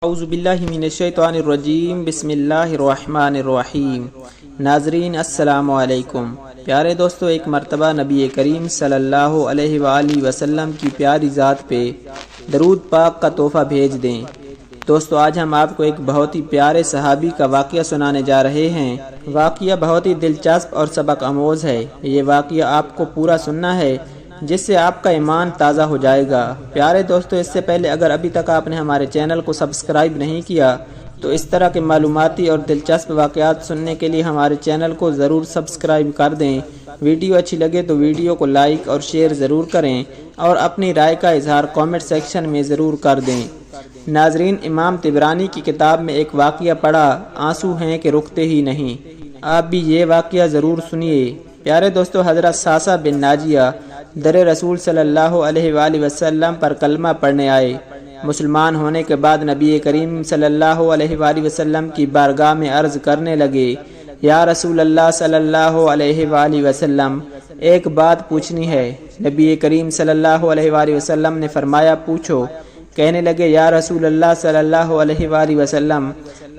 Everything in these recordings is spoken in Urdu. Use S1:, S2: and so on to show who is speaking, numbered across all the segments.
S1: اعوذ باللہ من الشیطان الرجیم بسم اللہ الرحمن الرحیم۔ ناظرین السلام علیکم۔ پیارے دوستو، ایک مرتبہ نبی کریم صلی اللہ علیہ وآلہ وسلم کی پیاری ذات پہ درود پاک کا تحفہ بھیج دیں۔ دوستو، آج ہم آپ کو ایک بہت ہی پیارے صحابی کا واقعہ سنانے جا رہے ہیں۔ واقعہ بہت ہی دلچسپ اور سبق آموز ہے۔ یہ واقعہ آپ کو پورا سننا ہے جس سے آپ کا ایمان تازہ ہو جائے گا۔ پیارے دوستو، اس سے پہلے اگر ابھی تک آپ نے ہمارے چینل کو سبسکرائب نہیں کیا تو اس طرح کے معلوماتی اور دلچسپ واقعات سننے کے لیے ہمارے چینل کو ضرور سبسکرائب کر دیں۔ ویڈیو اچھی لگے تو ویڈیو کو لائک اور شیئر ضرور کریں اور اپنی رائے کا اظہار کامنٹ سیکشن میں ضرور کر دیں۔ ناظرین، امام طبرانی کی کتاب میں ایک واقعہ پڑھا، آنسو ہیں کہ رکتے ہی نہیں۔ آپ بھی یہ واقعہ ضرور سنیے۔ پیارے دوستو، حضرت ساسا بن ناجیہ در رسول صلی اللہ علیہ وآلہ وسلم پر کلمہ پڑھنے آئے۔ مسلمان ہونے کے بعد نبی کریم صلی اللہ علیہ وآلہ وسلم کی بارگاہ میں عرض کرنے لگے، یا رسول اللہ صلی اللہ علیہ وآلہ وسلم، ایک بات پوچھنی ہے۔ نبی کریم صلی اللہ علیہ وآلہ وسلم نے فرمایا، پوچھو۔ کہنے لگے، یا رسول اللہ صلی اللہ علیہ وآلہ وسلم،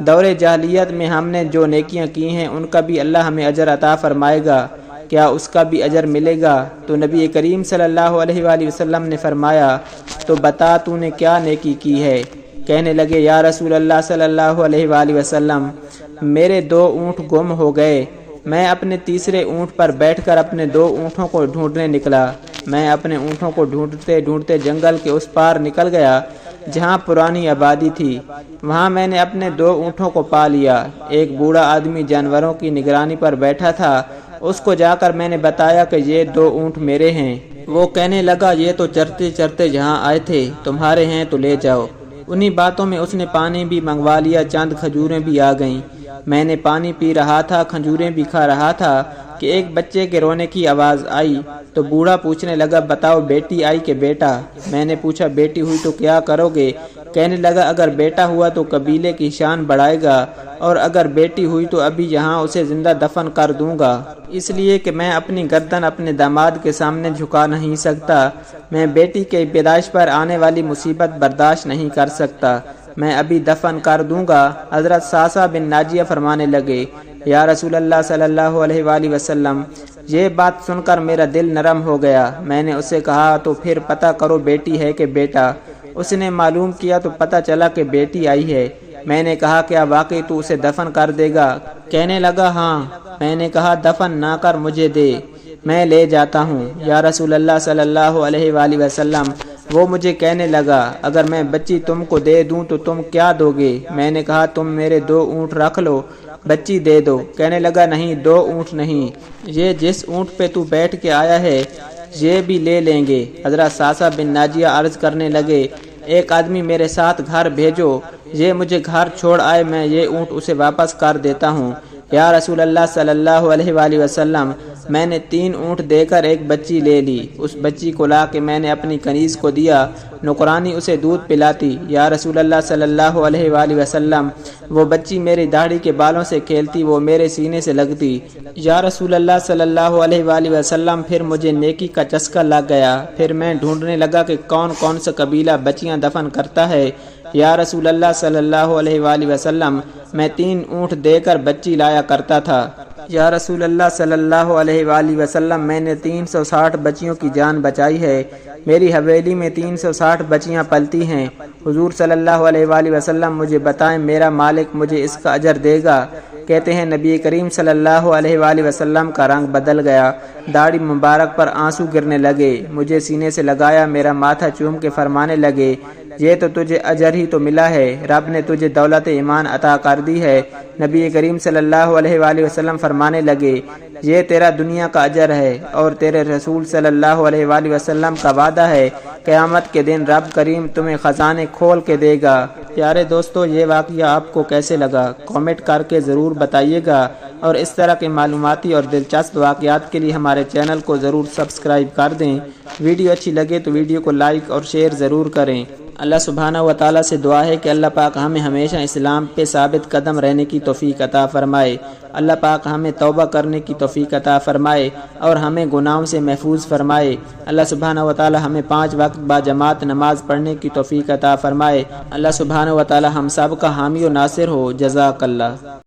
S1: دور جاہلیت میں ہم نے جو نیکیاں کی ہیں ان کا بھی اللہ ہمیں اجر عطا فرمائے گا، کیا اس کا بھی اجر ملے گا؟ تو نبی کریم صلی اللہ علیہ وآلہ وسلم نے فرمایا، تو بتا تو نے کیا نیکی کی ہے؟ کہنے لگے، یا رسول اللہ صلی اللہ علیہ وآلہ وسلم، میرے 2 اونٹ گم ہو گئے۔ میں اپنے تیسرے اونٹ پر بیٹھ کر اپنے 2 اونٹوں کو ڈھونڈنے نکلا۔ میں اپنے اونٹوں کو ڈھونڈتے ڈھونڈتے جنگل کے اس پار نکل گیا جہاں پرانی آبادی تھی۔ وہاں میں نے اپنے 2 اونٹوں کو پا لیا۔ ایک بوڑھا آدمی جانوروں کی نگرانی پر بیٹھا تھا۔ اس کو جا کر میں نے بتایا کہ یہ 2 اونٹ میرے ہیں۔ وہ کہنے لگا، یہ تو چرتے چرتے یہاں آئے تھے، تمہارے ہیں تو لے جاؤ۔ انہی باتوں میں اس نے پانی بھی منگوا لیا، چند کھجوریں بھی آ گئیں۔ میں نے پانی پی رہا تھا، کھجوریں بھی کھا رہا تھا کہ ایک بچے کے رونے کی آواز آئی۔ تو بوڑھا پوچھنے لگا، بتاؤ بیٹی آئی کہ بیٹا؟ میں نے پوچھا، بیٹی ہوئی تو کیا کرو گے؟ کہنے لگا، اگر بیٹا ہوا تو قبیلے کی شان بڑھائے گا، اور اگر بیٹی ہوئی تو ابھی یہاں اسے زندہ دفن کر دوں گا، اس لیے کہ میں اپنی گردن اپنے داماد کے سامنے جھکا نہیں سکتا۔ میں بیٹی کے پیدائش پر آنے والی مصیبت برداشت نہیں کر سکتا۔ میں ابھی دفن کر دوں گا۔ حضرت ساسا بن ناجیہ فرمانے لگے، یا رسول اللہ صلی اللہ علیہ وآلہ وسلم، یہ بات سن کر میرا دل نرم ہو گیا۔ میں نے اسے کہا، تو پھر پتہ کرو بیٹی ہے کہ بیٹا؟ اس نے معلوم کیا تو پتہ چلا کہ بیٹی آئی ہے۔ میں نے کہا، کیا واقعی تو اسے دفن کر دے گا؟ کہنے لگا، ہاں۔ میں نے کہا، دفن نہ کر مجھے دے، میں لے جاتا ہوں۔ یا رسول اللہ صلی اللہ علیہ وآلہ وسلم، وہ مجھے کہنے لگا، اگر میں بچی تم کو دے دوں تو تم کیا دو گے؟ میں نے کہا، تم میرے 2 اونٹ رکھ لو، بچی دے دو۔ کہنے لگا، نہیں، 2 اونٹ نہیں، یہ جس اونٹ پہ تو بیٹھ کے آیا ہے یہ بھی لے لیں گے۔ حضرت ساسا بن ناجیہ عرض کرنے لگے، ایک آدمی میرے ساتھ گھر بھیجو، یہ مجھے گھر چھوڑ آئے، میں یہ اونٹ اسے واپس کر دیتا ہوں۔ یا رسول اللہ صلی اللہ علیہ وآلہ وسلم، میں نے 3 اونٹ دے کر ایک بچی لے لی۔ اس بچی کو لا کے میں نے اپنی کنیز کو دیا، نوکرانی اسے دودھ پلاتی۔ یا رسول اللہ صلی اللہ علیہ وآلہ وسلم، وہ بچی میری داڑھی کے بالوں سے کھیلتی، وہ میرے سینے سے لگتی۔ یا رسول اللہ صلی اللہ علیہ وآلہ وسلم، پھر مجھے نیکی کا چسکا لگ گیا۔ پھر میں ڈھونڈنے لگا کہ کون کون سا قبیلہ بچیاں دفن کرتا ہے۔ یا رسول اللہ صلی اللہ علیہ وآلہ وسلم، میں 3 اونٹ دے کر بچی لایا کرتا تھا۔ یا رسول اللہ صلی اللہ علیہ وآلہ وسلم، میں نے 360 بچیوں کی جان بچائی ہے۔ میری حویلی میں 360 بچیاں پلتی ہیں۔ حضور صلی اللہ علیہ وآلہ وسلم، مجھے بتائیں میرا مالک مجھے اس کا اجر دے گا؟ کہتے ہیں نبی کریم صلی اللہ علیہ وآلہ وسلم کا رنگ بدل گیا، داڑھی مبارک پر آنسو گرنے لگے، مجھے سینے سے لگایا، میرا ماتھا چوم کے فرمانے لگے، یہ تو تجھے اجر ہی تو ملا ہے، رب نے تجھے دولت ایمان عطا کر دی ہے۔ نبی کریم صلی اللہ علیہ وآلہ وسلم فرمانے لگے، یہ تیرا دنیا کا اجر ہے، اور تیرے رسول صلی اللہ علیہ وآلہ وسلم کا وعدہ ہے، قیامت کے دن رب کریم تمہیں خزانے کھول کے دے گا۔ پیارے دوستو، یہ واقعہ آپ کو کیسے لگا؟ کامنٹ کر کے ضرور بتائیے گا، اور اس طرح کے معلوماتی اور دلچسپ واقعات کے لیے ہمارے چینل کو ضرور سبسکرائب کر دیں۔ ویڈیو اچھی لگے تو ویڈیو کو لائک اور شیئر ضرور کریں۔ اللہ سبحانہ و تعالیٰ سے دعا ہے کہ اللہ پاک ہمیں ہمیشہ اسلام پہ ثابت قدم رہنے کی توفیق عطا فرمائے۔ اللہ پاک ہمیں توبہ کرنے کی توفیق عطا فرمائے اور ہمیں گناہوں سے محفوظ فرمائے۔ اللہ سبحانہ و تعالیٰ ہمیں 5 وقت با جماعت نماز پڑھنے کی توفیق عطا فرمائے۔ اللہ سبحانہ و تعالیٰ ہم سب کا حامی و ناصر ہو۔ جزاک اللہ۔